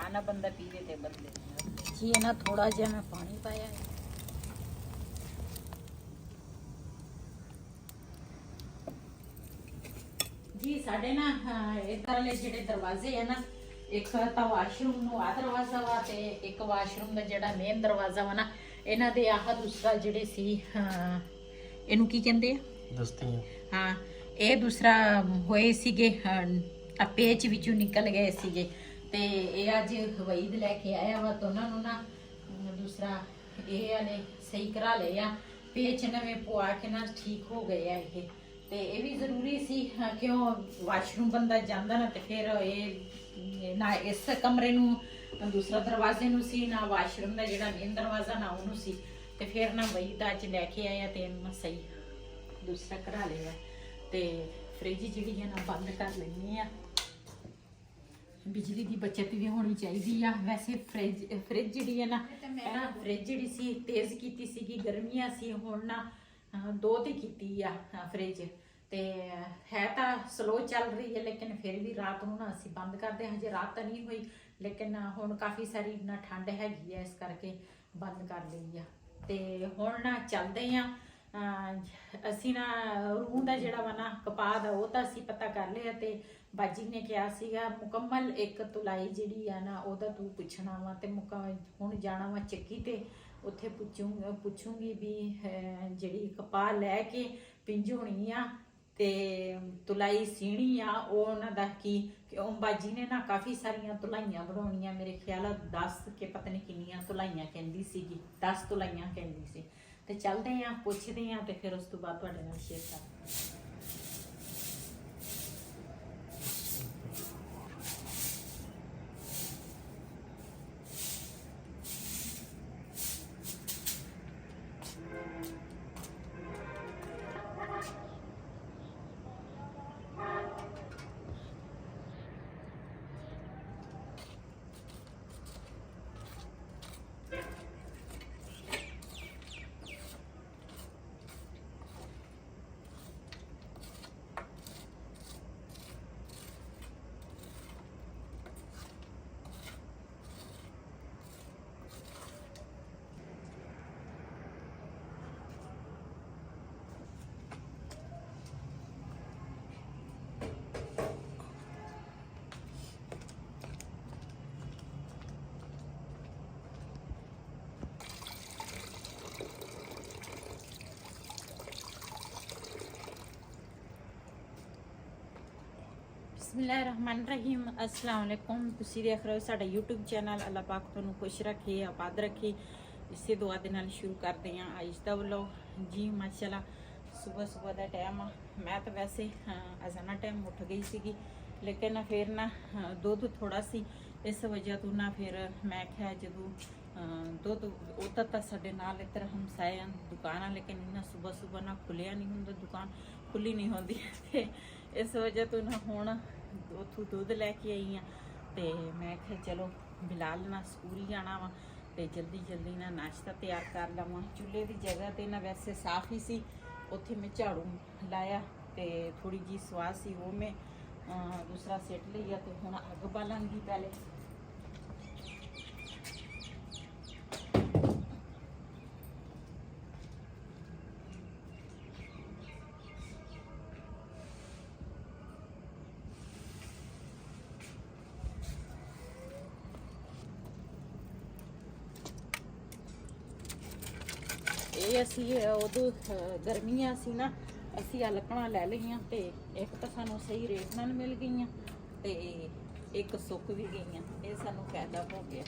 ध्यान ना बंदा पीवे ते बंदे जी है ना। थोड़ा जिहा मैं पानी पाया है। जी साढ़े ना इधर वाले जेडे दरवाजे है ना, एक तो वाशरूम नु आ दरवाजा वा ते एक वाशरूम दा जेड़ा मेन दरवाजा वा ना, इन्हां दे आह दूसरा जेडे सी इनू की कहंदे आ दस्तियां। हाँ ये दूसरा होए सीगे पेच विचों निकल गए सीगे ते ये अज वईद लैके आया वा तो उन्होंने ना दूसरा ये वाले सही करा ले आ, पेच नवे पवा के ना ठीक हो गए आ ये। ते ये भी जरूरी सी क्यों वाशरूम बंदा जांदा ना, ते फिर ये ना इस कमरे नू दूसरा दरवाजे नू सी ना वाशरूम दा जेड़ा मेन दरवाजा ना उन्हों सी, ते फिर ना वईद अज लैके आया ते इन्होंने सही दूसरा करा लिया। ते फ्रिज जी है ना बंद कर लेनी आ, बिजली की बचत भी होनी चाहिए आ। वैसे फ्रिज जी है ना फ्रिज जी सी तेज़ की सी गर्मियां सी, हुण ना दो ते की आ फ्रिज, ते है तो स्लो चल रही है लेकिन फिर भी रात को ना असी बंद करते हैं। हजे रात तो नहीं हुई लेकिन हुण काफ़ी सारी ना ठंड हैगी है, इस करके बंद कर ली आ। ते हुण ना चलते हैं असी ना रूह का जोड़ा वा ना कपाह दा वो तो असी पता कर लिया, ते बाजी ने कहा सीगा मुकम्मल एक तुलाई जी है ना वह तू पुछना वा, ते हुण जाना वा चक्की ते उत्थे पुछूंगी भी जी कपाह लैके पिंज होनी आ ते तुलाई सीनी आ उन्हां दा की क्यों बाजी ने ना काफ़ी सारिया तुलाइयां बनाउणियां, मेरे ख्याल 10 के पता नहीं किन्नियां तुलाइयां कहंदी सीगी, 10 तुलाइयां कहंदी सी। ते चलते हैं पुछते हैं तो फिर उस तो बाद तुहाडे नाल शेयर करते हैं। बिस्मिल्लाहिर्रहमानिर्रहीम अस्सलाम वालेकुम। तुसीं देख रहे हो साडा यूट्यूब चैनल। अल्लाह पाक तुहानूं खुश रखे आबाद रखे, इसे दुआ दे नाल शुरू करते हैं अज दा व्लॉग। जी माशाल्लाह सुबह सुबह का टाइम आ, मैं तो वैसे अजाना टाइम उठ गई सीगी लेकिन फिर ना दुध थोड़ा सी, इस वजह तो ना फिर मैं क्या जो दुध उधर तो साडे नाल इधर हमसाए दुकान आ, लेकिन इन्ना सुबह सुबह ना खुलिया नहीं हुंदा, दुकान खुली नहीं होंदी ते इस वजह तो ना हुण उथों दुध लैके आई हाँ। तो मैं क्या चलो बिलाल ना स्कूल जाना वा, तो जल्दी जल्दी ना नाश्ता तैयार कर लवां। चूल्हे की जगह तो ना वैसे साफ ही सी, उत्थे मैं झाड़ू लाया तो थोड़ी जी स्वाह सी वो मैं दूसरा सिट लिया, तो हुण अग बालांगी पहले। ये असी उदों गर्मियां सी ना असी अलकना लै लिया, तो एक तो सानू सही रेट नाल मिल गई, तो एक सुक भी गई, ये सानू फायदा हो गया।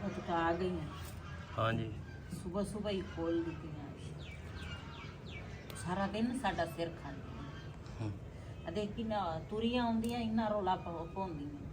ਉਹ ਤਾਂ ਆ ਗਈਆਂ। हाँ जी ਸੁਬਹ ਸੁਬਹ ਹੀ ਖੋਲ ਦਿੱਤੀਆਂ। ਸਾਰਾ ਦਿਨ ਸਾਡਾ ਸਿਰ ਖਾਂਦੀਆਂ। हम्म। ਆ ਦੇਖੀ ਨਾ ਤੁਰੀਆਂ ਆਉਂਦੀਆਂ ਇੰਨਾ ਰੌਲਾ ਪਾਉਂਦੀਆਂ।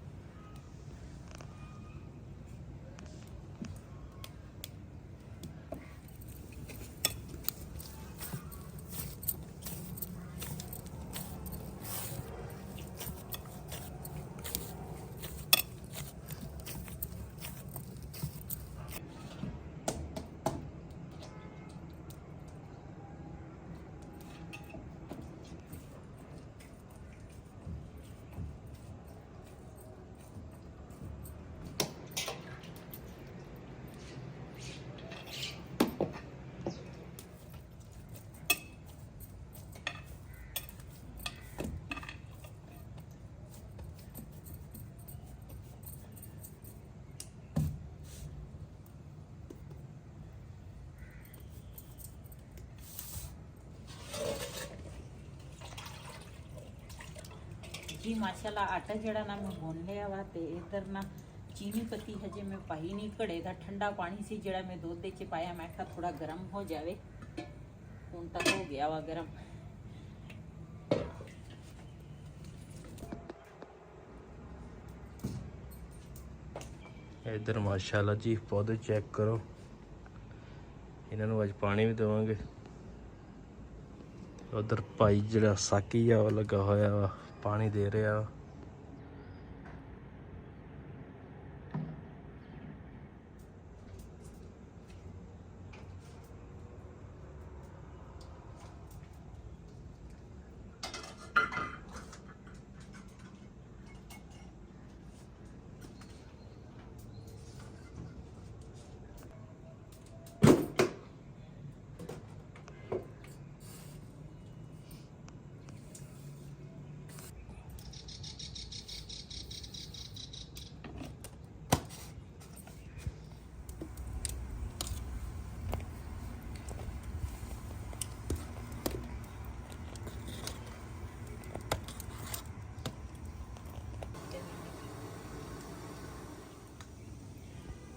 जी माशाल्लाह आटा जड़ा ना मैं गुन लिया वा ते इधर ना चीनी पत्ती हजे मैं पाई नहीं। घड़े का ठंडा पानी सी जड़ा मैं दुध च पाया। मैं कहा थोड़ा गर्म हो जाए। हुण तक हो गया वा गर्म। इधर माशाल्लाह जी पौधे चेक करो। इन्हों अज पानी भी देवांगे। उधर भाई जड़ा साकी आ लगा होया वा पानी दे रहा।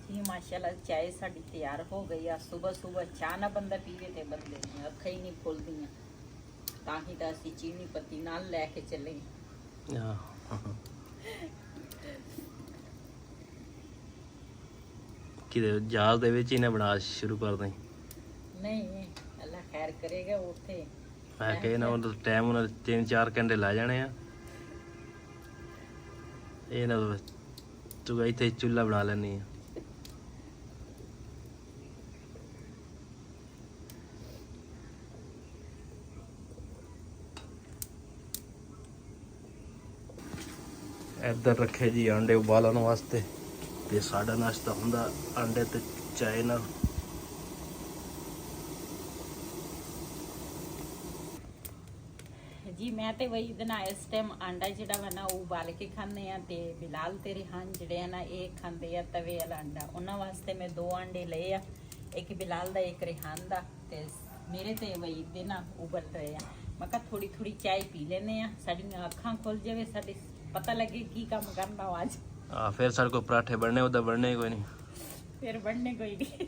जी माशाल्लाह चाय साड़ी तैयार हो गई। आ सुबह सुबह चाह ना बंदा पीवे ते बंदे दी अखां ही नहीं खुलदियां। तां ही तां असीं चीनी पत्ती नाल लैके चले। कि जहाज दे विच इन्हें बना शुरू कर दें। नहीं अल्लाह खैर करेगा। उत्थे मैं कहे ना उन्हें टाइम उन्हें 3-4 घंटे ला जाने आ। ये ना तू इत्थे चूल्हा बना लैनी है। इधर रखे जी अंडे उबालन वास्ते ते साडा नाश्ता हुंदा अंडे ते चाय नाल। जी मैं ते वही दिन इस टाइम आंडा जड़ा वा ना उबाल के खाने आ ते बिलाल ते रिहान जड़े ना ये खांदे आ तवे वाला अंडा। उन्हां वास्ते मैं 2 अंडे लए आ। एक बिलाल दा एक रिहान दा ते मेरे ते वही दिन उबल रहे आ। मैं कहा थोड़ी थोड़ी चाय पी लेने आ। साडियां अखां खुल जावे। साडे पता लगे की काम करना आज। फिर सारे को पराठे बनने उधर बनने कोई नहीं। फिर बनने कोई नहीं।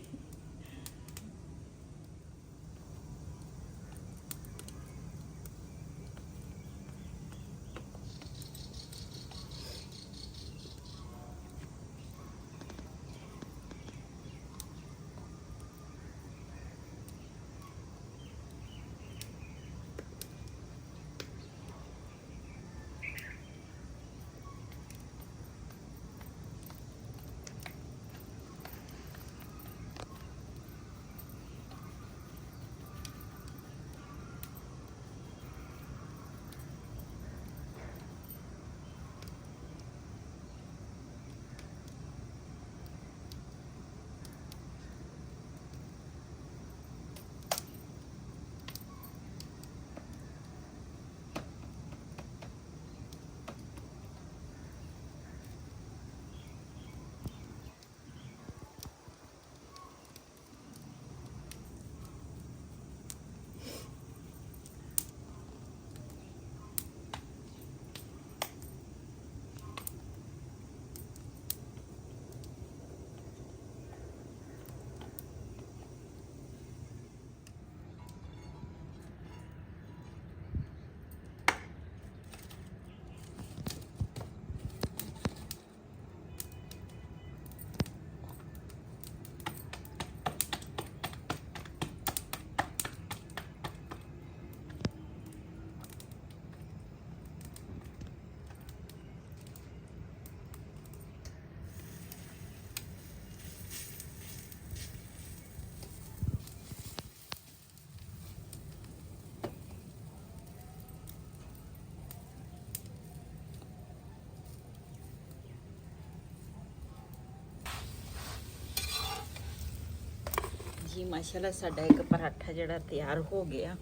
ਜੀ ਮਾਸ਼ਾਅੱਲਾ ਸਾਡਾ ਇੱਕ ਪਰਾਠਾ ਜਿਹੜਾ ਤਿਆਰ ਹੋ ਗਿਆ।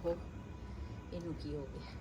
ਉਹ ਇਹਨੂੰ ਕੀ ਹੋ ਗਿਆ?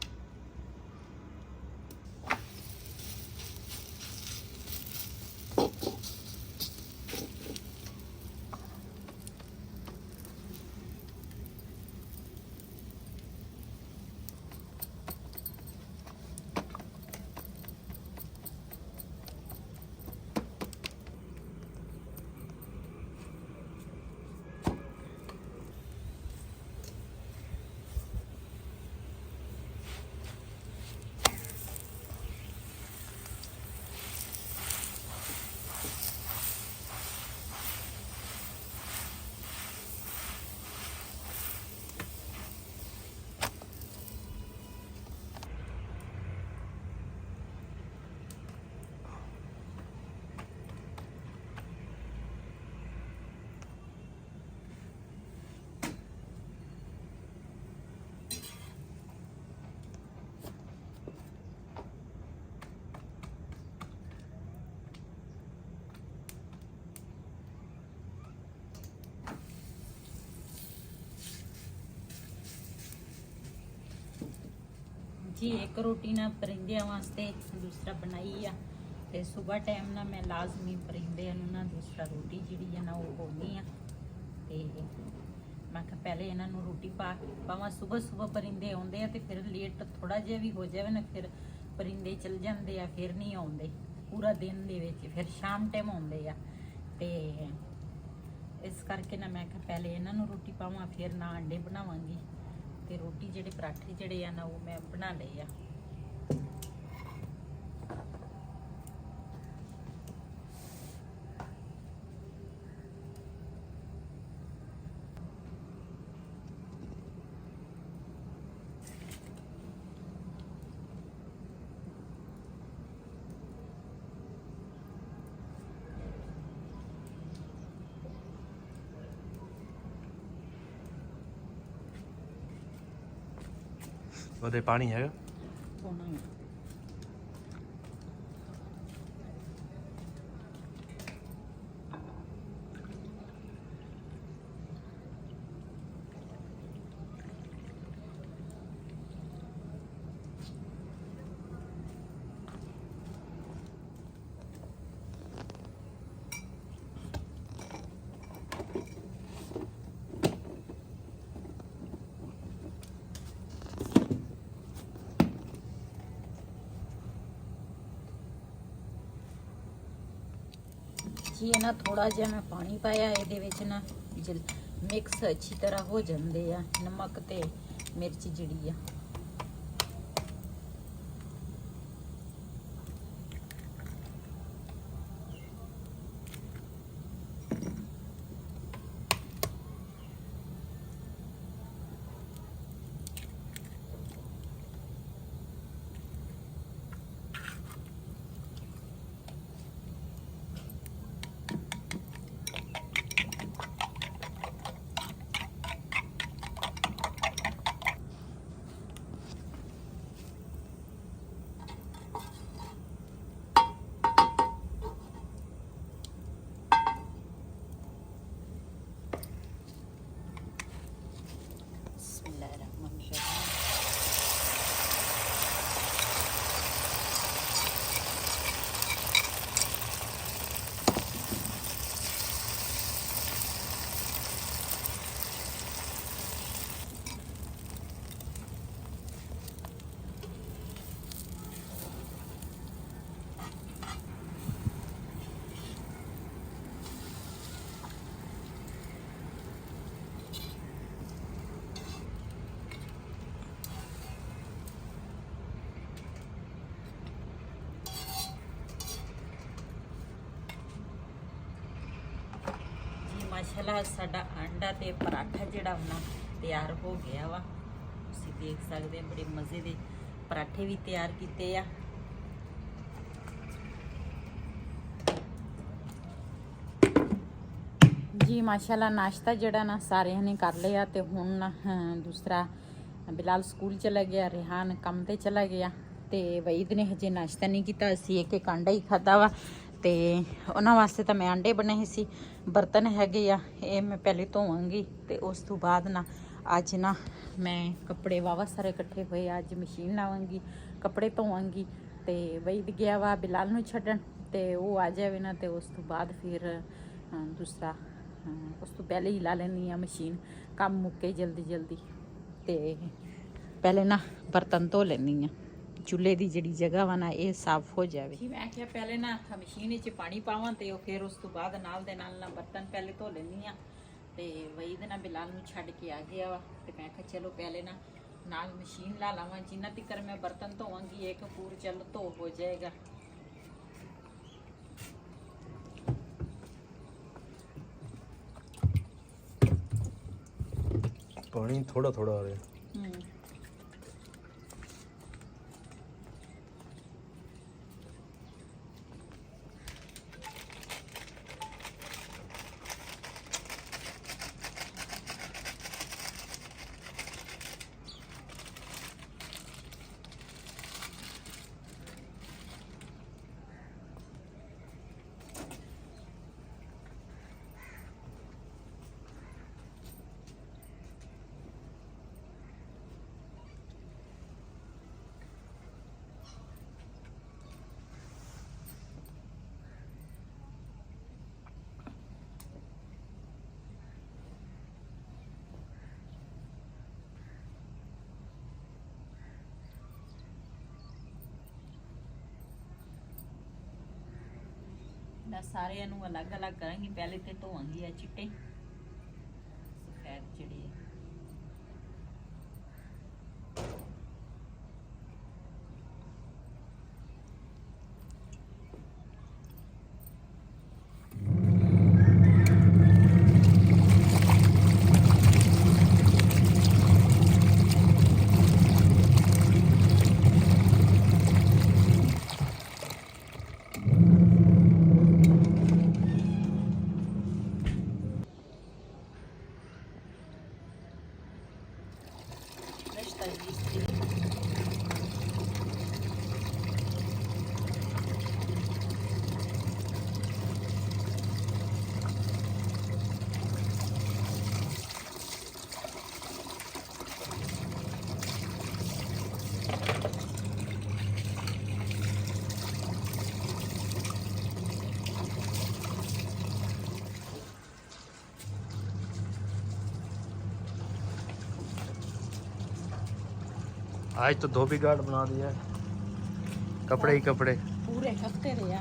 जी एक रोटी ना परिंदियां वास्ते दूसरा बनाई आ ते सुबह टाइम ना मैं लाजमी परिंदियां नूं ना दूसरा रोटी जिहड़ी है ना वो होनी आ ते मैं कहा पहले इन्हां नूं रोटी पावां। सुबह सुबह परिंदे आउंदे आ ते फिर लेट थोड़ा जिहा भी हो जावे ना फिर परिंदे चल जांदे आ, फिर नहीं आउंदे पूरा दिन दे विच, फिर शाम टाइम आउंदे आ ते इस करके ना मैं कहा पहले इन्हां नूं रोटी पावां फिर ना अंडे बनावांगी ते रोटी जेडे पराठे जेडे आ ना वो मैं बना लए आ। ਉਹਦੇ ਪਾਣੀ ਹੈਗਾ? ਹੋਣਾ ਹੀ। जी है ना थोड़ा जिहा मैं पानी पाया ਇਹਦੇ ਵਿੱਚ ਨਾ ਮਿਕਸ ਅੱਛੀ ਤਰ੍ਹਾਂ ਹੋ ਜਾਂਦੇ ਆ ਨਮਕ ਤੇ ਮਿਰਚ ਜਿਹੜੀ ਆ। ਮਾਸ਼ਾਅੱਲਾ ਸਾਡਾ ਆਂਡਾ ਤੇ ਪਰਾਠਾ ਜਿਹੜਾ ਨਾ ਤਿਆਰ ਹੋ ਗਿਆ ਵਾ। ਤੁਸੀਂ ਦੇਖ ਸਕਦੇ ਹੋ ਬੜੇ ਮਜ਼ੇ ਦੇ ਪਰਾਠੇ ਵੀ ਤਿਆਰ ਕੀਤੇ ਆ। ਜੀ ਮਾਸ਼ਾਅੱਲਾ ਨਾਸ਼ਤਾ ਜਿਹੜਾ ਨਾ ਸਾਰਿਆਂ ਨੇ ਕਰ ਲਿਆ ਤੇ ਹੁਣ ਦੂਸਰਾ ਬਿਲਾਲ ਸਕੂਲ ਚਲਾ ਗਿਆ, ਰਿਹਾਨ ਕੰਮ ਤੇ ਚਲਾ ਗਿਆ ਤੇ ਵਈਦ ਨੇ ਹਜੇ ਨਾਸ਼ਤਾ ਨਹੀਂ ਕੀਤਾ, ਅਸੀਂ ਇੱਕ ਆਂਡਾ ਹੀ ਖਾਦਾ ਵਾ। ਤੇ ਉਹਨਾਂ ਵਾਸਤੇ ਤਾਂ ਮੈਂ ਆਂਡੇ ਬਣਾਏ ਸੀ। ਬਰਤਨ ਹੈਗੇ ਆ, ਇਹ ਮੈਂ ਪਹਿਲੇ ਧੋਵਾਂਗੀ ਤੇ ਉਸ ਤੋਂ ਬਾਅਦ ਨਾ ਅੱਜ ਨਾ ਮੈਂ ਕੱਪੜੇ ਵਾਵਾ ਸਾਰੇ ਇਕੱਠੇ ਹੋਏ, ਅੱਜ ਮਸ਼ੀਨ ਲਾਵਾਂਗੀ, ਕੱਪੜੇ ਧੋਵਾਂਗੀ। ਤੇ ਵਈਦ ਗਿਆ ਵਾ ਬਿਲਾਲ ਨੂੰ ਛੱਡਣ, ਤੇ ਉਹ ਆ ਜਾਵੇ ਨਾ ਤੇ ਉਸ ਤੋਂ ਬਾਅਦ ਫਿਰ ਦੂਸਰਾ ਉਸ ਤੋਂ ਪਹਿਲੇ ਹੀ ਲਾ ਲੈਂਦੀ ਆ ਮਸ਼ੀਨ, ਕੰਮ ਮੁੱਕੇ ਜਲਦੀ ਜਲਦੀ। ਤੇ ਪਹਿਲੇ ਨਾ ਬਰਤਨ ਧੋ ਲੈਂਦੀ ਆ, ਚੁੱਲ੍ਹੇ ਦੀ ਜਿਹੜੀ ਜਗ੍ਹਾ ਵਾ ਨਾ ਇਹ ਸਾਫ਼ ਹੋ ਜਾਵੇ। ਮੈਂ ਕਿਹਾ ਪਹਿਲੇ ਨਾ ਮਸ਼ੀਨ ਵਿੱਚ ਪਾਣੀ ਪਾਵਾਂ ਤੇ ਉਹ ਫਿਰ ਉਸ ਤੋਂ ਬਾਅਦ ਨਾਲ ਦੇ ਨਾਲ ਨਾ ਬਰਤਨ ਪਹਿਲੇ ਧੋ ਲੈਂਦੀ ਆ। ਤੇ ਵਈਦ ਨਾ ਬਿਲਾਲ ਨੂੰ ਛੱਡ ਕੇ ਆ ਗਿਆ ਵਾ, ਤੇ ਮੈਂ ਕਿਹਾ ਚਲੋ ਪਹਿਲੇ ਨਾ ਨਾਲ ਮਸ਼ੀਨ ਲਾ ਲਾਵਾਂ, ਜਿੰਨਾ ਤੱਕ ਮੈਂ ਬਰਤਨ ਧੋਵਾਂਗੀ ਇੱਕ ਪੂਰ ਚੱਲ ਧੋ ਹੋ ਜਾਏਗਾ। ਪਾਣੀ ਥੋੜਾ ਥੋੜਾ ਆ ਰਿਹਾ। मैं सारे अलग अलग करांगी, पहले तो धोवांगी चिट्टे सफेद जिहड़े आज तो धोबी घाट बना दिया है, कपड़े ही कपड़े पूरे हफ्ते रहे।